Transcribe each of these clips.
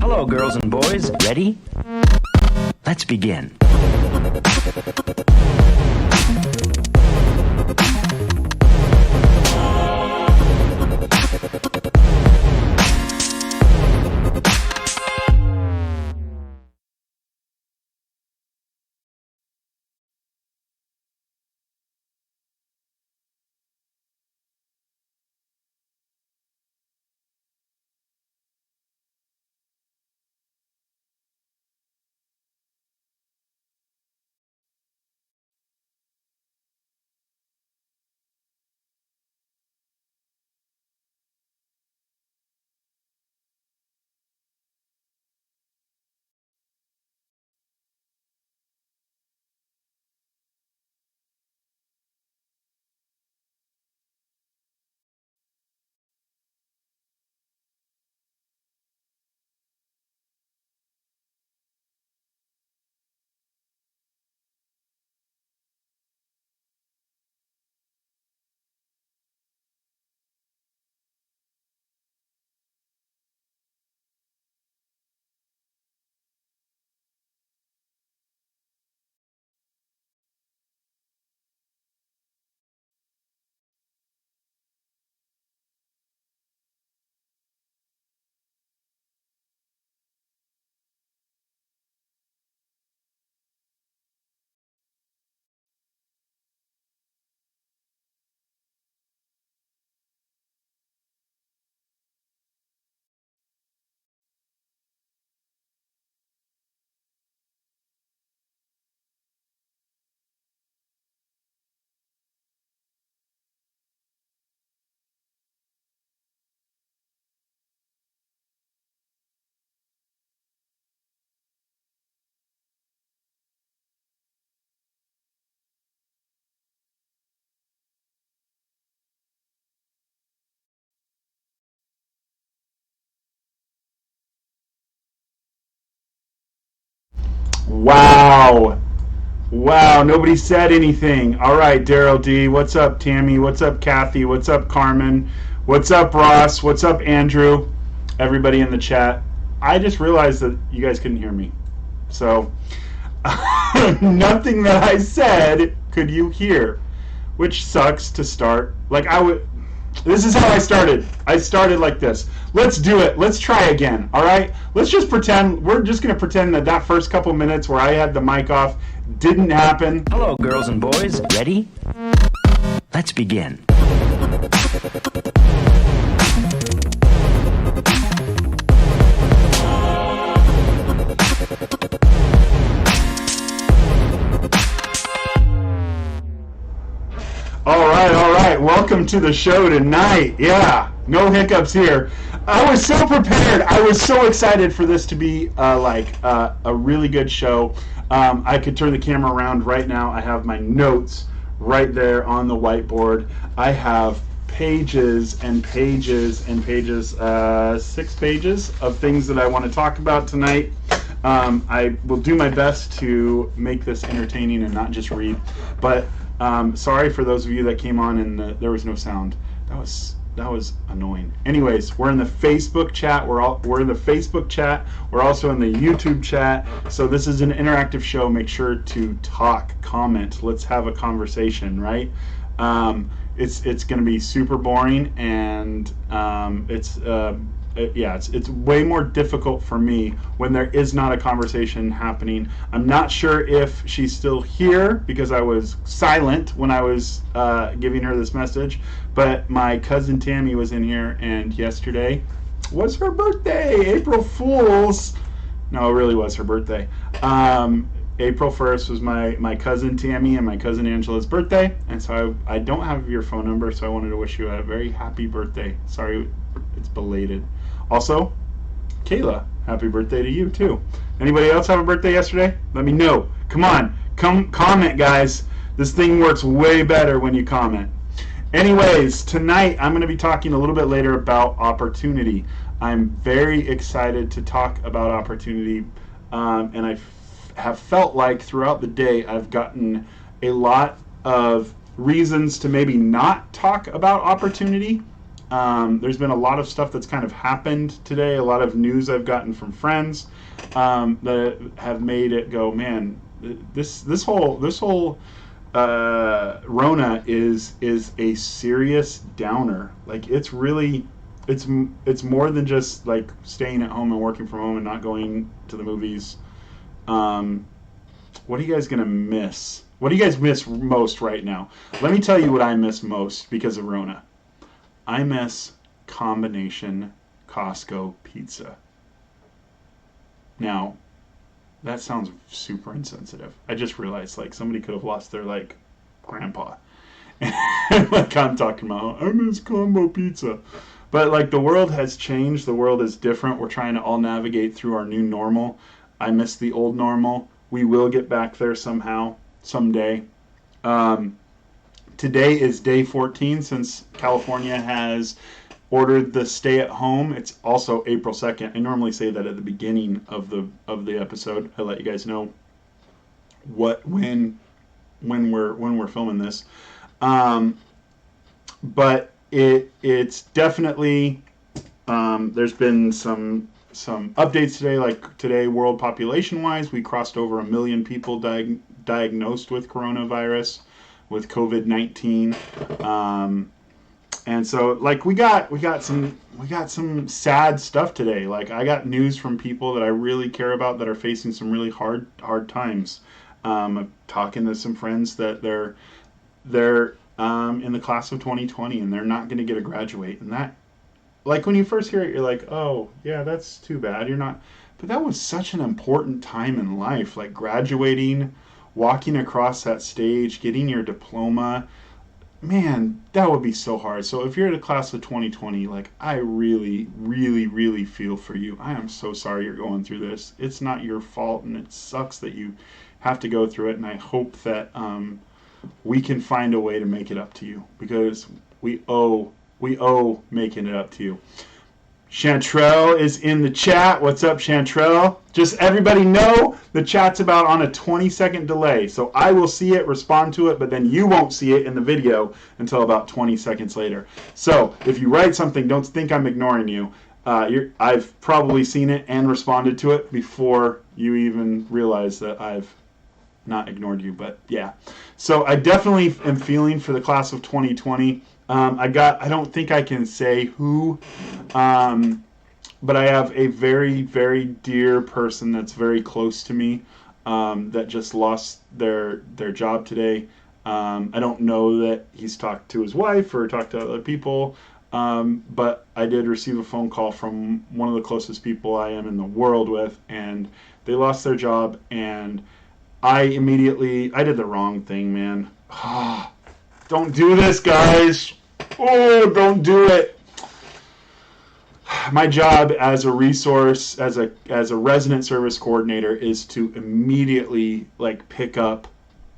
Hello, girls and boys. Ready? Let's begin. Wow. Wow, nobody said anything. All right, Daryl D. What's up, Tammy? What's up, Kathy? What's up, Carmen? What's up, Ross? What's up, Andrew? Everybody in the chat. I just realized that you guys couldn't hear me. So, nothing that I said could you hear, which sucks to start. This is how I started. I started like this. Let's do it. Let's try again. All right. Let's just pretend. We're just going to pretend that first couple minutes where I had the mic off didn't happen. Hello, girls and boys. Ready? Let's begin. All right. Welcome to the show tonight. Yeah, no hiccups here. I was so prepared. I was so excited for this to be a really good show. I could turn the camera around right now. I have my notes right there on the whiteboard. I have pages and pages and pages, 6 pages of things that I want to talk about tonight. I will do my best to make this entertaining and not just read, but sorry for those of you that came on and there was no sound. That was annoying. Anyways, we're in the Facebook chat. We're in the Facebook chat. We're also in the YouTube chat. So this is an interactive show. Make sure to talk, comment. Let's have a conversation, right? It's going to be super boring, and it's way more difficult for me when there is not a conversation happening. I'm not sure if she's still here because I was silent when I was giving her this message, but my cousin Tammy was in here, and yesterday was her birthday. April Fools. No, it really was her birthday. April 1st was my cousin Tammy and my cousin Angela's birthday, and so I don't have your phone number, so I wanted to wish you a very happy birthday. Sorry it's belated. Also, Kayla, happy birthday to you too. Anybody else have a birthday yesterday? Let me know. Come on, comment, guys. This thing works way better when you comment. Anyways, tonight I'm going to be talking a little bit later about opportunity. I'm very excited to talk about opportunity, and I have felt like throughout the day I've gotten a lot of reasons to maybe not talk about opportunity. There's been a lot of stuff that's kind of happened today, a lot of news I've gotten from friends that have made it go, man, this whole Rona is a serious downer. Like, it's really, it's more than just like staying at home and working from home and not going to the movies. What are you guys gonna miss? What do you guys miss most right now? Let me tell you what I miss most because of Rona. I miss combination Costco pizza. Now, that sounds super insensitive. I just realized, like, somebody could have lost their, like, grandpa. Like, I'm talking about, I miss combo pizza. But, like, the world has changed. The world is different. We're trying to all navigate through our new normal. I miss the old normal. We will get back there somehow, someday. Today is day 14 since California has ordered the stay at home. It's also April 2nd. I normally say that at the beginning of the episode. I let you guys know when we're filming this. But it's definitely there's been some updates today. Like today, world population wise, we crossed over 1 million people diagnosed with coronavirus, with COVID-19. And so, like, we got some sad stuff today. Like, I got news from people that I really care about that are facing some really hard times. I'm talking to some friends that they're in the class of 2020 and they're not going to get to graduate. And that, like, when you first hear it, you're like, oh yeah, that's too bad. You're not, but that was such an important time in life. Like graduating, walking across that stage, getting your diploma. Man, that would be so hard. So if you're in a class of 2020, like, I really, really, really feel for you. I am so sorry you're going through this. It's not your fault, and it sucks that you have to go through it. And I hope that we can find a way to make it up to you, because we owe making it up to you. Chantrell is in the chat. What's up, Chantrell? Just everybody know the chat's about on a 20-second delay. So I will see it, respond to it, but then you won't see it in the video until about 20 seconds later. So if you write something, don't think I'm ignoring you. I've probably seen it and responded to it before you even realize that I've not ignored you. But yeah. So I definitely am feeling for the class of 2020. I don't think I can say who, but I have a very, very dear person that's very close to me that just lost their job today. I don't know that he's talked to his wife or talked to other people, but I did receive a phone call from one of the closest people I am in the world with, and they lost their job, and I did the wrong thing, man. Don't do this, guys. Oh, don't do it. My job as a resource, as a resident service coordinator, is to immediately like pick up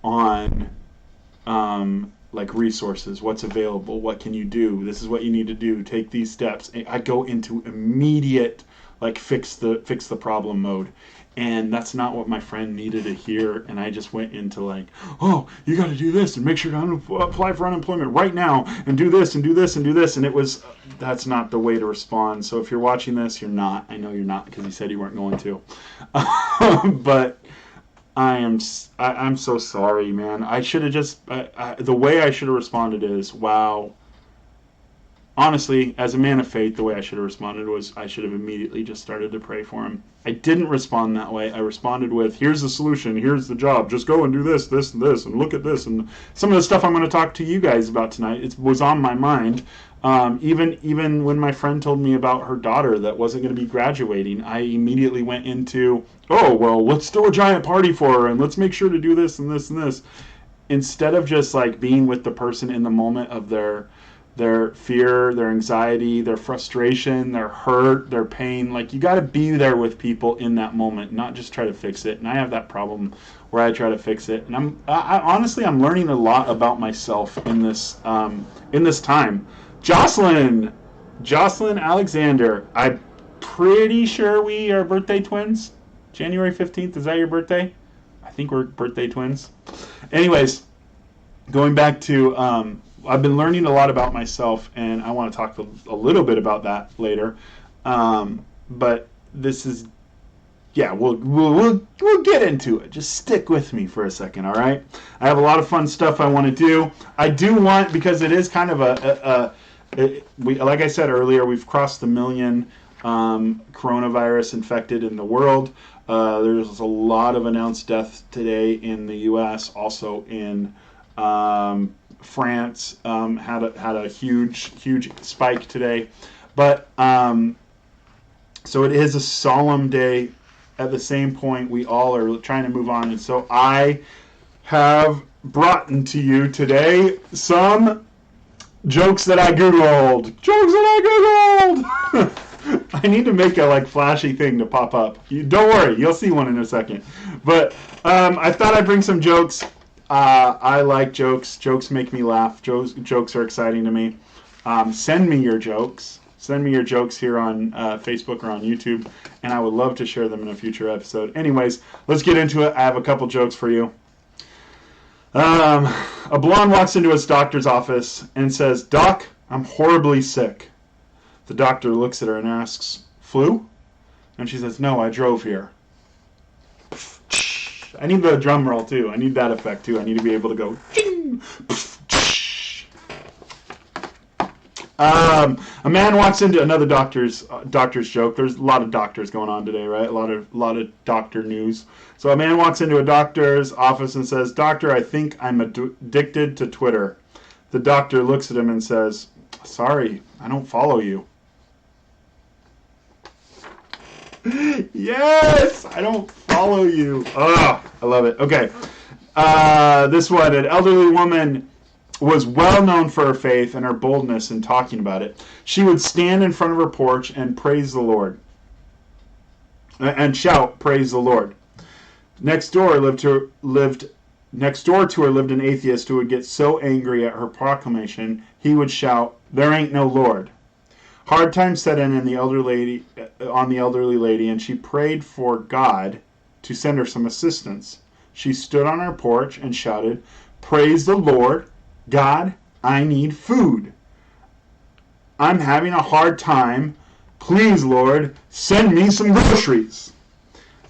on like resources, what's available, what can you do, this is what you need to do, take these steps. I go into immediate like fix the problem mode. And that's not what my friend needed to hear. And I just went into like, oh, you got to do this and make sure to apply for unemployment right now and do this and do this and do this. And that's not the way to respond. So if you're watching this, you're not. I know you're not, because you said you weren't going to. But I'm so sorry, man. I should have just, the way I should have responded is, wow. Honestly, as a man of faith, the way I should have responded was I should have immediately just started to pray for him. I didn't respond that way. I responded with, here's the solution, here's the job, just go and do this, this, and this, and look at this. And some of the stuff I'm going to talk to you guys about tonight, it was on my mind. Even when my friend told me about her daughter that wasn't going to be graduating, I immediately went into, oh, well, let's throw a giant party for her, and let's make sure to do this and this and this. Instead of just like being with the person in the moment of their fear, their anxiety, their frustration, their hurt, their pain. Like, you got to be there with people in that moment, not just try to fix it. And I have that problem where I try to fix it. And honestly, I'm learning a lot about myself in this time. Jocelyn Alexander, I'm pretty sure we are birthday twins. January 15th, is that your birthday? I think we're birthday twins. Anyways, going back to I've been learning a lot about myself, and I want to talk a little bit about that later. But this is, yeah, we'll get into it. Just stick with me for a second, all right? I have a lot of fun stuff I want to do. I do want, because it is kind of like I said earlier, we've crossed the 1 million coronavirus infected in the world. There's a lot of announced deaths today in the U.S., also in France had a huge spike today. But so it is a solemn day. At the same point, we all are trying to move on. And so I have brought to you today some jokes that I Googled. I need to make a flashy thing to pop up. Don't worry, you'll see one in a second. But I thought I'd bring some jokes. I like jokes. Jokes make me laugh. Jokes are exciting to me. Send me your jokes. Send me your jokes here on Facebook or on YouTube, and I would love to share them in a future episode. Anyways, let's get into it. I have a couple jokes for you. A blonde walks into his doctor's office and says, "Doc, I'm horribly sick." The doctor looks at her and asks, "Flu?" And she says, "No, I drove here." I need the drum roll too. I need that effect too. I need to be able to go. A man walks into another doctor's joke. There's a lot of doctors going on today, right? A lot of doctor news. So a man walks into a doctor's office and says, "Doctor, I think I'm addicted to Twitter." The doctor looks at him and says, "Sorry, I don't follow you." Yes, I don't follow you. Oh, I love it. Okay, this one, an elderly woman was well known for her faith and her boldness in talking about it. She would stand in front of her porch and praise the Lord, and shout, "Praise the Lord." Next door to her lived an atheist who would get so angry at her proclamation he would shout, "There ain't no Lord." Hard times set in on the elderly lady, and she prayed for God to send her some assistance. She stood on her porch and shouted, "Praise the Lord. God, I need food. I'm having a hard time. Please, Lord, send me some groceries."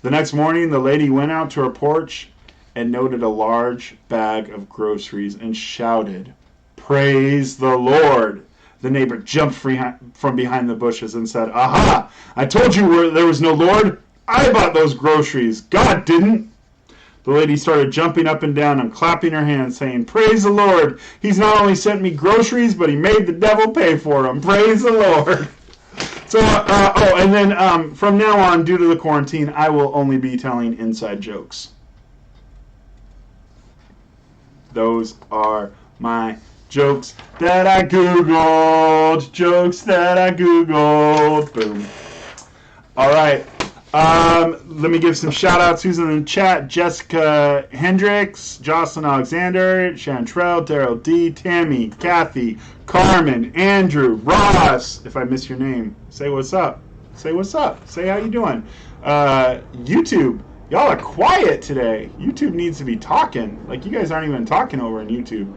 The next morning, the lady went out to her porch and noted a large bag of groceries and shouted, "Praise the Lord." The neighbor jumped from behind the bushes and said, "Aha! I told you there was no Lord. I bought those groceries. God didn't." The lady started jumping up and down and clapping her hands, saying, "Praise the Lord. He's not only sent me groceries, but he made the devil pay for them. Praise the Lord." So, and then from now on, due to the quarantine, I will only be telling inside jokes. Those are my jokes that I Googled. Jokes that I Googled. Boom. All right. Let me give some shout outs. Who's in the chat? Jessica Hendricks, Jocelyn Alexander, Chantrell, Daryl D, Tammy, Kathy, Carmen, Andrew, Ross. If I miss your name, say what's up. Say what's up. Say how you doing. YouTube. Y'all are quiet today. YouTube needs to be talking. Like, you guys aren't even talking over on YouTube.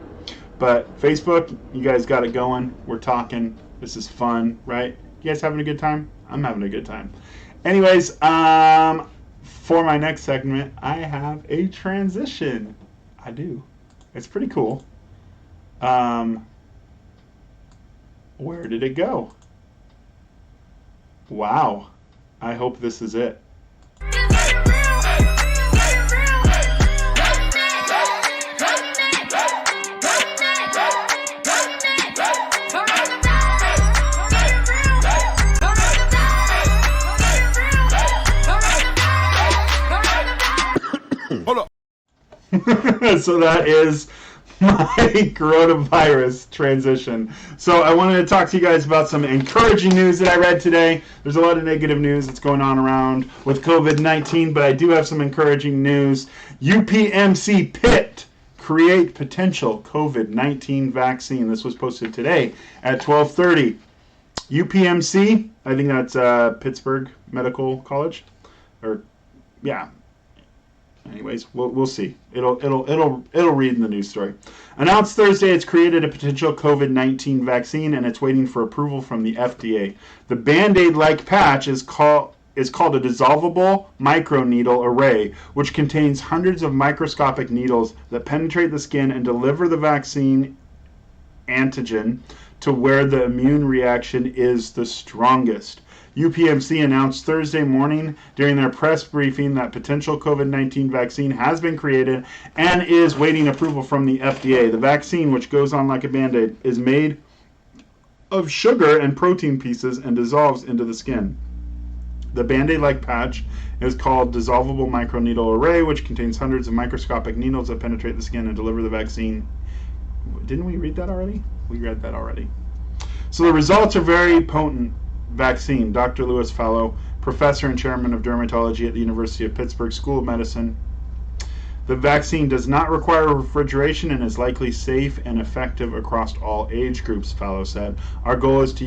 But Facebook, you guys got it going. We're talking. This is fun, right? You guys having a good time? I'm having a good time. Anyways, for my next segment, I have a transition. I do. It's pretty cool. Where did it go? Wow. I hope this is it. So that is my coronavirus transition. So I wanted to talk to you guys about some encouraging news that I read today. There's a lot of negative news that's going on around with COVID-19, but I do have some encouraging news. UPMC Pitt create potential COVID-19 vaccine. This was posted today at 12:30. UPMC, I think that's Pittsburgh Medical College, or yeah. anyways, we'll see. It'll read in the news story. Announced Thursday, it's created a potential COVID-19 vaccine, and it's waiting for approval from the FDA. The Band-Aid-like patch is called a dissolvable microneedle array, which contains hundreds of microscopic needles that penetrate the skin and deliver the vaccine antigen to where the immune reaction is the strongest. UPMC announced Thursday morning during their press briefing that potential COVID-19 vaccine has been created and is waiting approval from the FDA. The vaccine, which goes on like a Band-Aid, is made of sugar and protein pieces and dissolves into the skin. The Band-Aid-like patch is called dissolvable microneedle array, which contains hundreds of microscopic needles that penetrate the skin and deliver the vaccine. Didn't we read that already? We read that already. So the results are very potent vaccine. Dr. Lewis Fallow, professor and chairman of dermatology at the University of Pittsburgh School of Medicine. The vaccine does not require refrigeration and is likely safe and effective across all age groups, Fallow said. Our goal is to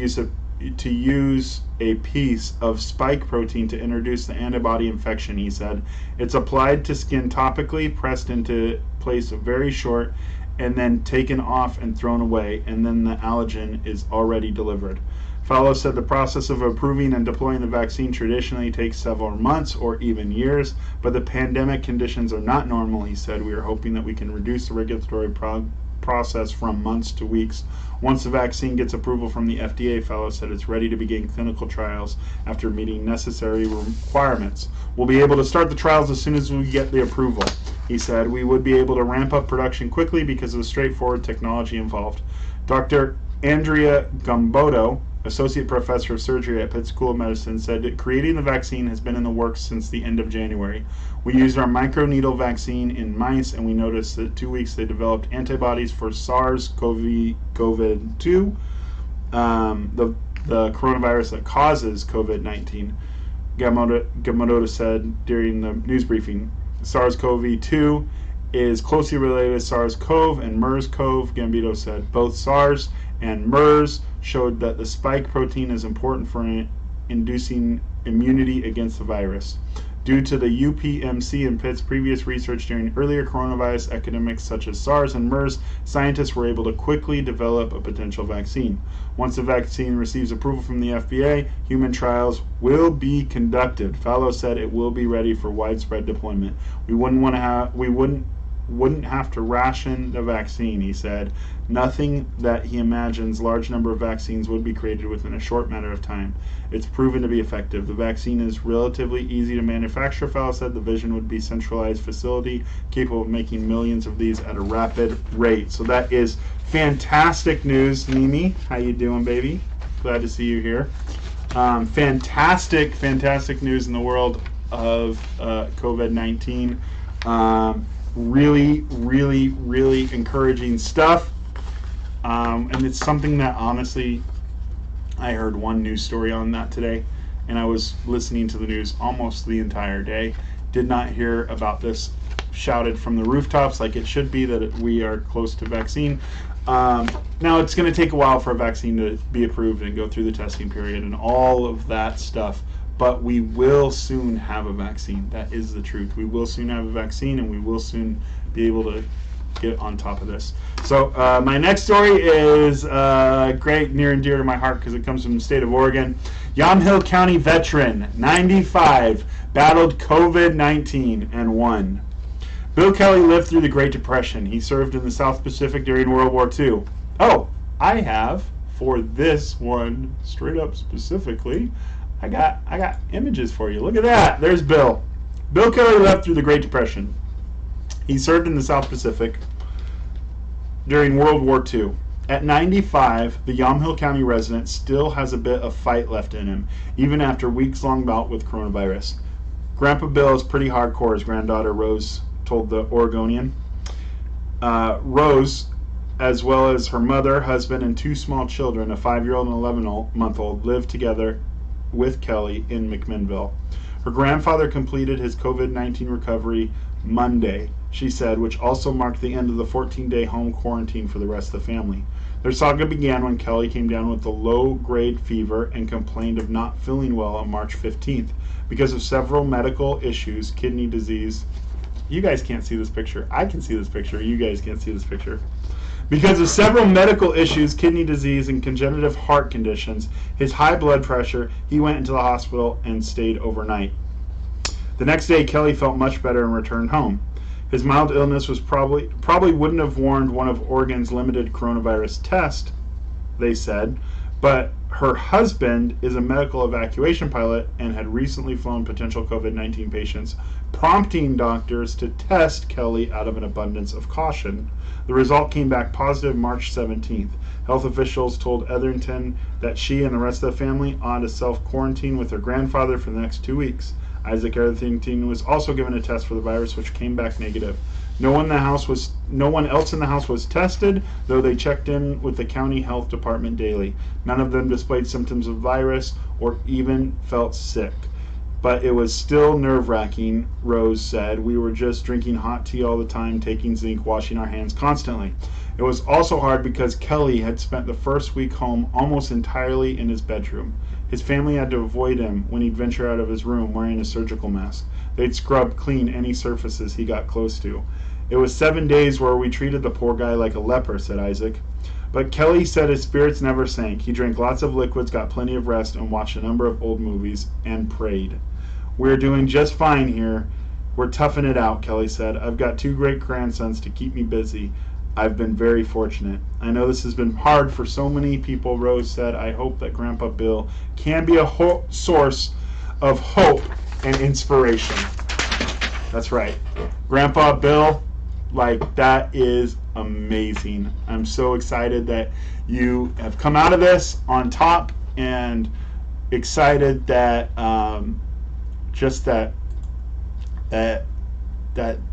use a piece of spike protein to introduce the antibody infection, he said. It's applied to skin topically, pressed into place very short, and then taken off and thrown away, and then the allergen is already delivered. Fallow said the process of approving and deploying the vaccine traditionally takes several months or even years, but the pandemic conditions are not normal, he said. We are hoping that we can reduce the regulatory process from months to weeks. Once the vaccine gets approval from the FDA, Fallow said it's ready to begin clinical trials after meeting necessary requirements. We'll be able to start the trials as soon as we get the approval, he said. We would be able to ramp up production quickly because of the straightforward technology involved. Dr. Andrea Gumboto, associate professor of surgery at Pitt School of Medicine, said that creating the vaccine has been in the works since the end of January. We used our microneedle vaccine in mice, and we noticed that 2 weeks they developed antibodies for SARS-CoV-2, the coronavirus that causes COVID-19. Gumboto said during the news briefing, SARS-CoV-2 is closely related to SARS-CoV and MERS-CoV. Gambito said both SARS and MERS showed that the spike protein is important for inducing immunity against the virus. Due to the UPMC and Pitt's previous research during earlier coronavirus epidemics such as SARS and MERS, scientists were able to quickly develop a potential vaccine. Once the vaccine receives approval from the FDA, human trials will be conducted. Fallow said it will be ready for widespread deployment. We wouldn't have to ration the vaccine, he said. Nothing that he imagines large number of vaccines would be created within a short matter of time. It's proven to be effective. The vaccine is relatively easy to manufacture, Fallow said. The vision would be a centralized facility capable of making millions of these at a rapid rate. So that is fantastic news, Nimi. How you doing, baby? Glad to see you here. Fantastic news in the world of COVID-19. Really encouraging stuff. And it's something that honestly, I heard one news story on that today, and I was listening to the news almost the entire day. Did not hear about this shouted from the rooftops like it should be, that we are close to vaccine. Now it's going to take a while for a vaccine to be approved and go through the testing period and all of that stuff. But we will soon have a vaccine. That is the truth. We will soon have a vaccine, and we will soon be able to get on top of this. So my next story is great, near and dear to my heart because it comes from the state of Oregon. Yamhill County veteran, 95, battled COVID-19 and won. Bill Kelly lived through the Great Depression. He served in the South Pacific during World War II. Oh, I have, for this one, straight up specifically, I got images for you. Look at that. There's Bill. Bill Kelly lived through the Great Depression. He served in the South Pacific during World War II. At 95, the Yamhill County resident still has a bit of fight left in him, even after weeks-long bout with coronavirus. Grandpa Bill is pretty hardcore, his granddaughter Rose told the Oregonian. Rose, as well as her mother, husband, and two small children, a 5-year-old and 11-month-old, lived together with Kelly in McMinnville. Her grandfather completed his COVID-19 recovery Monday, she said, which also marked the end of the 14-day home quarantine for the rest of the family. Their saga began when Kelly came down with a low-grade fever and complained of not feeling well on March 15th because of several medical issues, kidney disease, You guys can't see this picture. I can see this picture. You guys can't see this picture. Because of several medical issues, kidney disease, and congenital heart conditions, his high blood pressure, he went into the hospital and stayed overnight. The next day, Kelly felt much better and returned home. His mild illness was probably wouldn't have warranted one of Oregon's limited coronavirus tests, they said, but her husband is a medical evacuation pilot and had recently flown potential COVID-19 patients, prompting doctors to test Kelly out of an abundance of caution. The result came back positive March 17th. Health officials told Etherington that she and the rest of the family ought to self-quarantine with her grandfather for the next 2 weeks. Isaac Etherington was also given a test for the virus, which came back negative. No one else in the house was tested, though they checked in with the county health department daily. None of them displayed symptoms of virus or even felt sick. But it was still nerve-wracking, Rose said. We were just drinking hot tea all the time, taking zinc, washing our hands constantly. It was also hard because Kelly had spent the first week home almost entirely in his bedroom. His family had to avoid him when he'd venture out of his room wearing a surgical mask. They'd scrub clean any surfaces he got close to. It was 7 days where we treated the poor guy like a leper, said Isaac. But Kelly said his spirits never sank. He drank lots of liquids, got plenty of rest, and watched a number of old movies, and prayed. We're doing just fine here. We're toughing it out, Kelly said. I've got 2 great grandsons to keep me busy. I've been very fortunate. I know this has been hard for so many people, Rose said. I hope that Grandpa Bill can be a source of hope and inspiration. That's right. Grandpa Bill, like, that is amazing. I'm so excited that you have come out of this on top, and excited that just that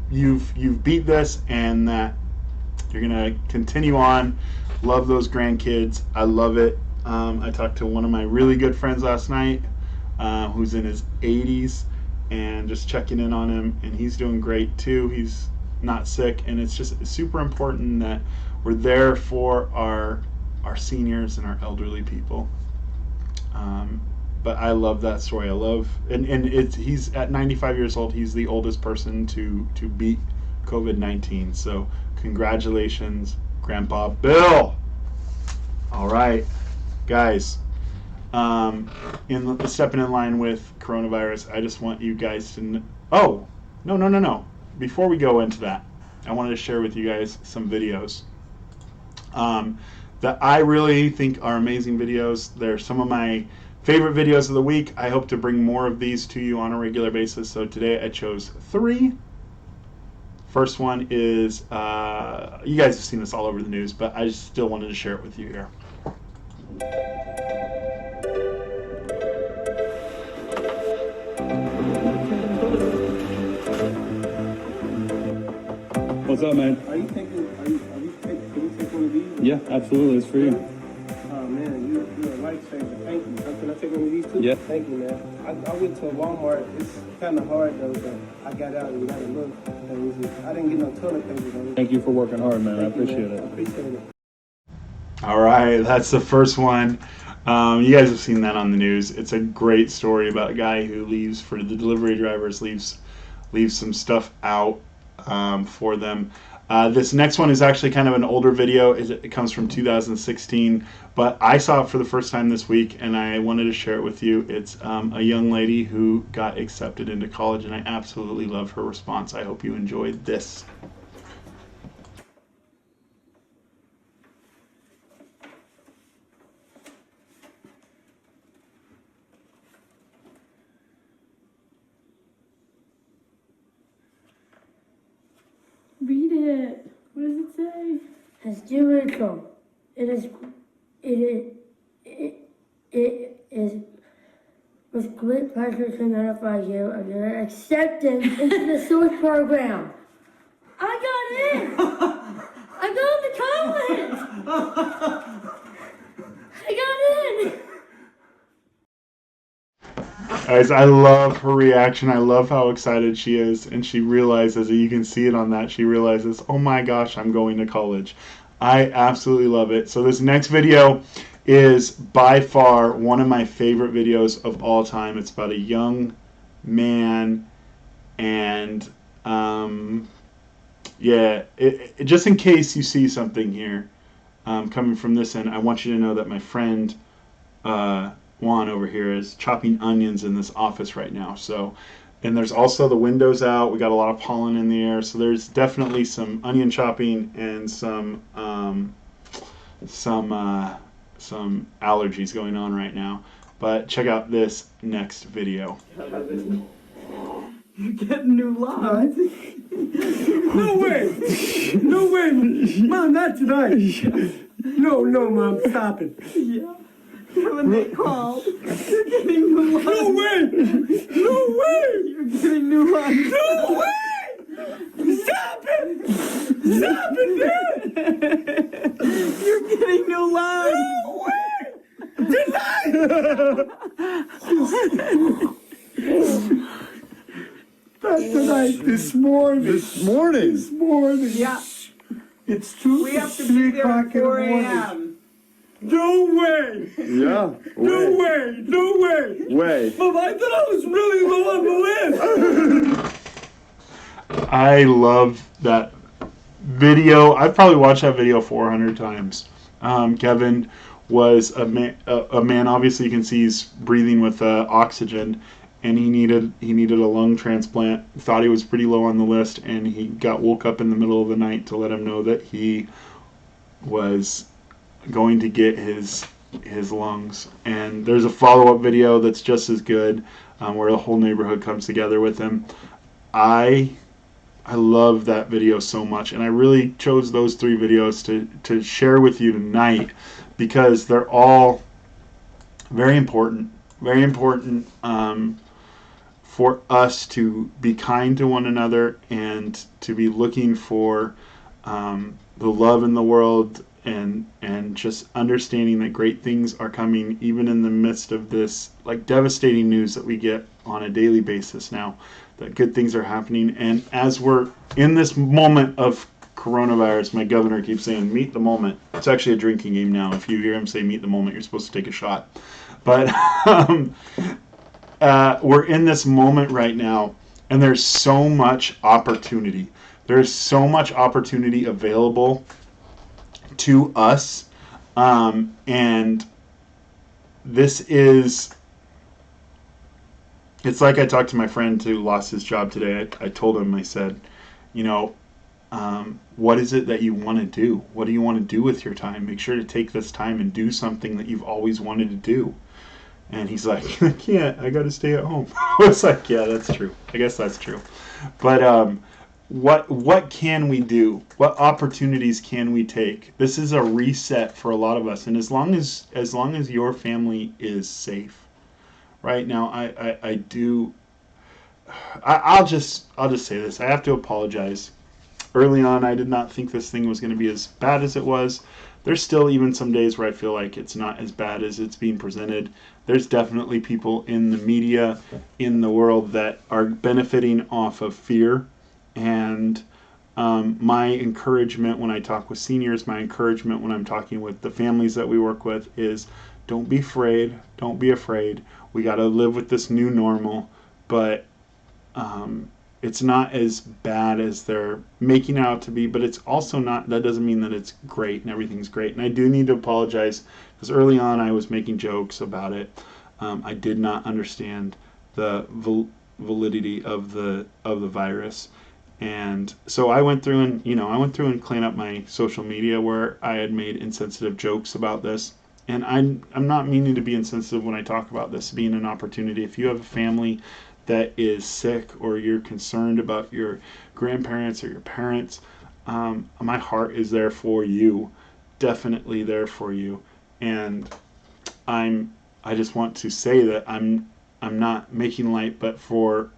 you've beat this, and that you're gonna continue on. Love those grandkids. I love it. I talked to one of my really good friends last night, who's in his 80s, and just checking in on him, and he's doing great too. He's not sick, and it's just super important that we're there for our seniors and our elderly people. But I love that story. I love, and he's at 95 years old. He's the oldest person to beat COVID-19. So congratulations, Grandpa Bill. All right, guys. Stepping in line with coronavirus, I just want you guys to no. Before we go into that, I wanted to share with you guys some videos that I really think are amazing videos. They're some of my favorite videos of the week. I hope to bring more of these to you on a regular basis. So today I chose 3. First one is, you guys have seen this all over the news, but I just still wanted to share it with you here. What's up, man? Can you take one of these? Yeah, absolutely. It's for you. Oh man, you're a lifesaver. Thank you. Can I take one of these too? Yeah. Thank you, man. I went to Walmart. It's kind of hard though, but I got out and got a look. I didn't get no toilet paper though. Thank you for working hard, man. I appreciate it. I appreciate it. All right, that's the first one. You guys have seen that on the news. It's a great story about a guy who leaves for the delivery drivers, leaves some stuff out for them. This next one is actually kind of an older video. It comes from 2016, but I saw it for the first time this week, and I wanted to share it with you. It's a young lady who got accepted into college, and I absolutely love her response. I hope you enjoyed this. Read it. What does it say? As Jericho, it is with great pleasure to notify you of your acceptance into the SWORD program. I got in. I got into college. I got in. Guys, I love her reaction. I love how excited she is, and she realizes, you can see it on that, she realizes, oh my gosh, I'm going to college. I absolutely love it. So this next video is by far one of my favorite videos of all time. It's about a young man, and Yeah, just in case you see something here coming from this end, I want you to know that my friend Juan over here is chopping onions in this office right now. So, and there's also the windows out. We got a lot of pollen in the air, so there's definitely some onion chopping and some allergies going on right now. But check out this next video. You're getting new lines. No way! No way! Mom, not tonight! No, Mom, stop it. Yeah. When they called, you're getting new lines. No way! No way! You're getting new lines. No way! Stop it! Stop it, man! You're getting new lines. No way! Tonight, this morning. This morning? This morning. Yeah. It's 2 We have to be there at 4 a.m. No way! Yeah. No way! No way! Way. Mom, I thought I was really low on the list. I love that video. I've probably watched that video 400 times. Kevin was a man. Obviously, you can see he's breathing with oxygen, and he needed a lung transplant. Thought he was pretty low on the list, and he got woke up in the middle of the night to let him know that he was going to get his lungs. And there's a follow-up video that's just as good, where the whole neighborhood comes together with him. I love that video so much, and I really chose those 3 videos to share with you tonight because they're all very important. Very important for us to be kind to one another and to be looking for the love in the world and just understanding that great things are coming even in the midst of this like devastating news that we get on a daily basis now, that good things are happening. And as we're in this moment of coronavirus, my governor keeps saying meet the moment. It's actually a drinking game now. If you hear him say meet the moment, you're supposed to take a shot. But we're in this moment right now, and there's so much opportunity. There's so much opportunity available to us, and this is, it's like I talked to my friend who lost his job today. I told him, I said, you know, what is it that you want to do? What do you want to do with your time? Make sure to take this time and do something that you've always wanted to do. And he's like, I can't, I got to stay at home. I was like, yeah, that's true. I guess that's true. But what can we do? What opportunities can we take? This is a reset for a lot of us. And as long as your family is safe, right now, I'll just say this. I have to apologize. Early on, I did not think this thing was going to be as bad as it was. There's still even some days where I feel like it's not as bad as it's being presented. There's definitely people in the media, in the world, that are benefiting off of fear. And my encouragement when I talk with seniors, my encouragement when I'm talking with the families that we work with is don't be afraid. Don't be afraid. We got to live with this new normal. But it's not as bad as they're making it out to be, but it's also not, that doesn't mean that it's great and everything's great. And I do need to apologize because early on I was making jokes about it. I did not understand the validity of the virus. And so I went through and cleaned up my social media where I had made insensitive jokes about this. And I'm not meaning to be insensitive when I talk about this being an opportunity. If you have a family that is sick or you're concerned about your grandparents or your parents, my heart is there for you, definitely there for you. And I just want to say that I'm not making light, but for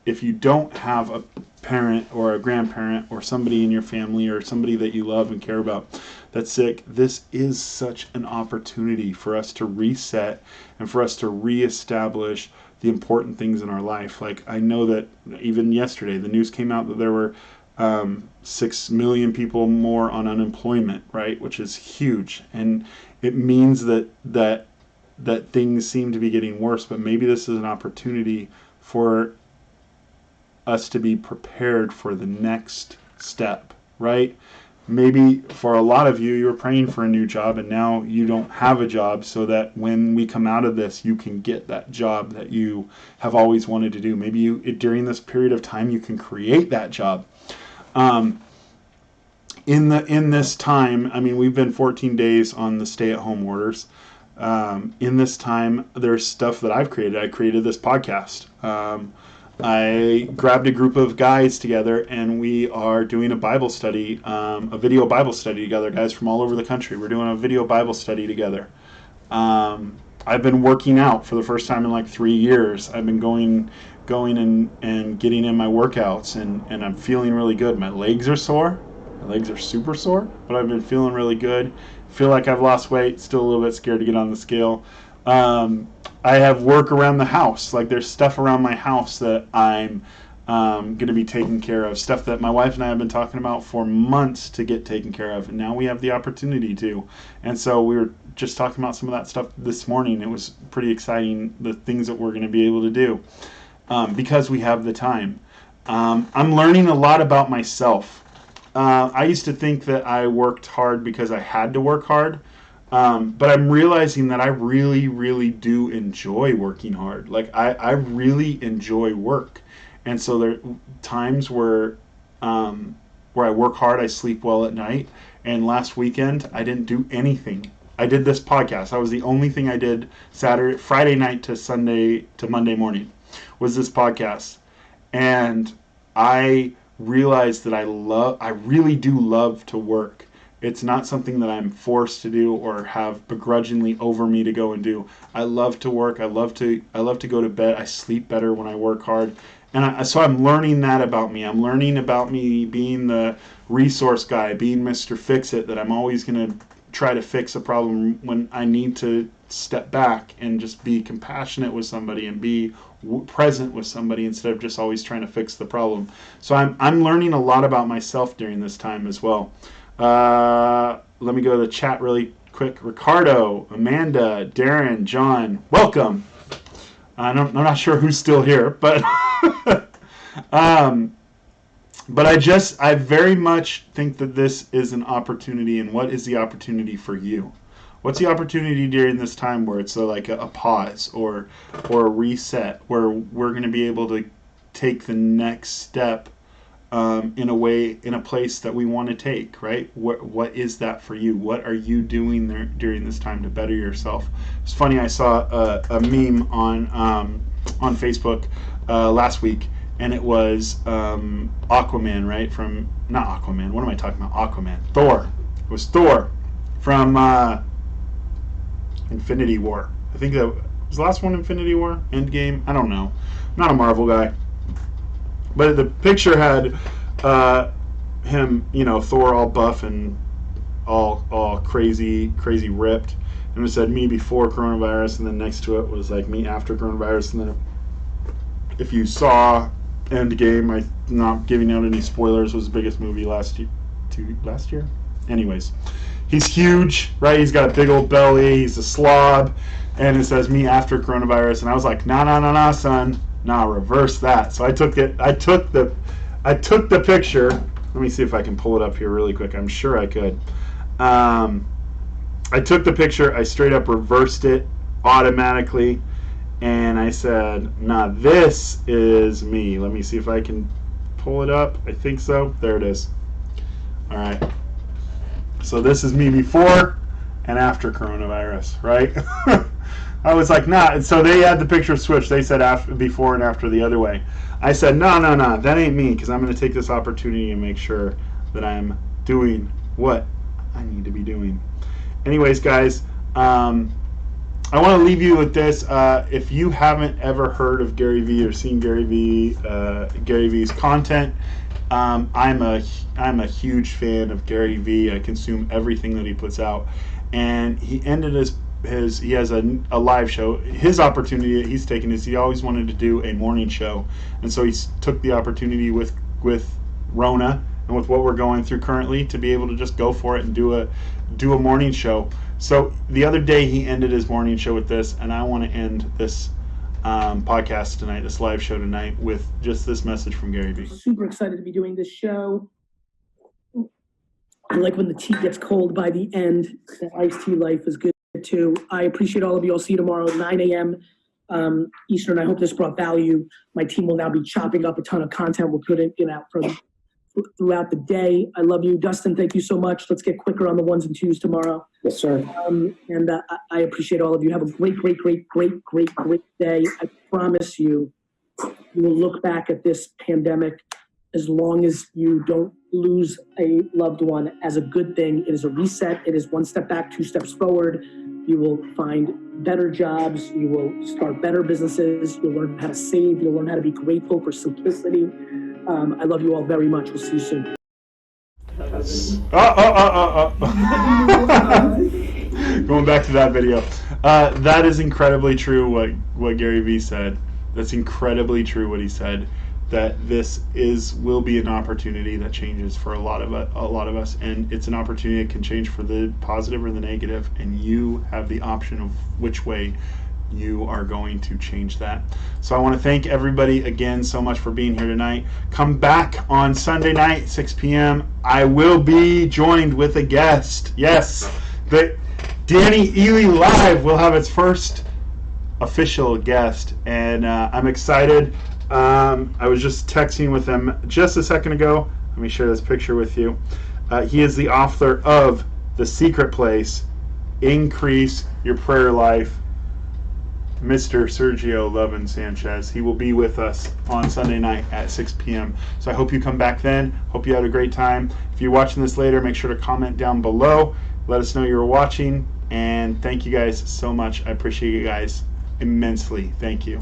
if you don't have a parent or a grandparent or somebody in your family or somebody that you love and care about that's sick, this is such an opportunity for us to reset and for us to reestablish the important things in our life. Like I know that even yesterday the news came out that there were 6 million people more on unemployment, right? Which is huge, and it means that things seem to be getting worse. But maybe this is an opportunity for us to be prepared for the next step, right? Maybe for a lot of you, you're praying for a new job and now you don't have a job, so that when we come out of this, you can get that job that you have always wanted to do. Maybe you, during this period of time, you can create that job. In this time, I mean, we've been 14 days on the stay-at-home orders. In this time, there's stuff that I've created. I created this podcast. I grabbed a group of guys together, and we are doing a Bible study, a video Bible study together, guys from all over the country. We're doing a video Bible study together. I've been working out for the first time in like 3 years. I've been going and getting in my workouts, and I'm feeling really good. My legs are sore. My legs are super sore, but I've been feeling really good. Feel like I've lost weight. Still a little bit scared to get on the scale. I have work around the house. Like, there's stuff around my house that I'm going to be taking care of. Stuff that my wife and I have been talking about for months to get taken care of. And now we have the opportunity to. And so we were just talking about some of that stuff this morning. It was pretty exciting, the things that we're going to be able to do because we have the time. I'm learning a lot about myself. I used to think that I worked hard because I had to work hard. But I'm realizing that I really, really do enjoy working hard. Like, I really enjoy work. And so there are times where I work hard, I sleep well at night. And last weekend, I didn't do anything. I did this podcast. That was the only thing I did Friday night to Monday morning, was this podcast. And I realized that I really do love to work. It's not something that I'm forced to do or have begrudgingly over me to go and do. I love to work. I love to go to bed. I sleep better when I work hard. And so I'm learning that about me. I'm learning about me being the resource guy, being Mr. Fix-It, that I'm always going to try to fix a problem when I need to step back and just be compassionate with somebody and be present with somebody instead of just always trying to fix the problem. So I'm learning a lot about myself during this time as well. Let me go to the chat really quick. Ricardo, Amanda, Darren, John, welcome. I'm not sure who's still here, but but I very much think that this is an opportunity. And what is the opportunity for you? What's the opportunity during this time where it's like a pause or a reset, where we're going to be able to take the next step in a place that we want to take, right? What is that for you? What are you doing there during this time to better yourself? It's funny, I saw a meme on Facebook last week, and it was Aquaman, right? Not Aquaman. What am I talking about? Aquaman. Thor. It was Thor from Infinity War. I think that was the last one, Infinity War? Endgame? I don't know. I'm not a Marvel guy. But the picture had him, Thor all buff and all crazy ripped. And it said me before coronavirus, and then next to it was like me after coronavirus. And then if you saw Endgame, I'm not giving out any spoilers, was the biggest movie last year? Anyways, he's huge, right? He's got a big old belly. He's a slob. And it says me after coronavirus. And I was like, nah, son. Nah, reverse that. So I took the picture. Let me see if I can pull it up here really quick. I'm sure I could. I took the picture. I straight up reversed it automatically, and I said, "Nah, this is me." Let me see if I can pull it up. I think so. There it is. All right. So this is me before and after coronavirus, right? I was like, nah. So they had the picture switched. They said before and after the other way. I said, no, that ain't me, because I'm going to take this opportunity and make sure that I'm doing what I need to be doing. Anyways, guys, I want to leave you with this. If you haven't ever heard of Gary Vee or seen Gary Vee's content, I'm a huge fan of Gary Vee. I consume everything that he puts out, and he ended he has a live show. His opportunity that he's taken is he always wanted to do a morning show, and so he took the opportunity with Rona and with what we're going through currently to be able to just go for it and do a morning show. So the other day he ended his morning show with this, and I want to end this podcast tonight, this live show tonight, with just this message from Gary Vee. Super excited to be doing this show. I like when the tea gets cold by the end. The iced tea life is good too. I appreciate all of you. I'll see you tomorrow at 9 a.m. Eastern. I hope this brought value. My team will now be chopping up a ton of content. We'll put it out throughout the day. I love you. Dustin, thank you so much. Let's get quicker on the 1s and 2s tomorrow. Yes, sir. I appreciate all of you. Have a great day. I promise you, you will look back at this pandemic, as long as you don't lose a loved one, as a good thing. It is a reset. It is 1 step back, 2 steps forward. You will find better jobs. You will start better businesses. You'll learn how to save. You'll learn how to be grateful for simplicity. I love you all very much. We'll see you soon. Going back to that video. That is incredibly true what Gary Vee said. That's incredibly true what he said. That this will be an opportunity that changes for a lot of us, and it's an opportunity that can change for the positive or the negative, and you have the option of which way you are going to change that. So I want to thank everybody again so much for being here tonight. Come back on Sunday night, 6 p.m. I will be joined with a guest. Yes, the Danny Eley Live will have its first official guest, and I'm excited. I was just texting with him just a second ago. Let me share this picture with you. He is the author of The Secret Place, Increase Your Prayer Life, Mr. Sergio Levin Sanchez. He will be with us on Sunday night at 6 p.m. So I hope you come back then. Hope you had a great time. If you're watching this later, make sure to comment down below. Let us know you're watching. And thank you guys so much. I appreciate you guys immensely. Thank you.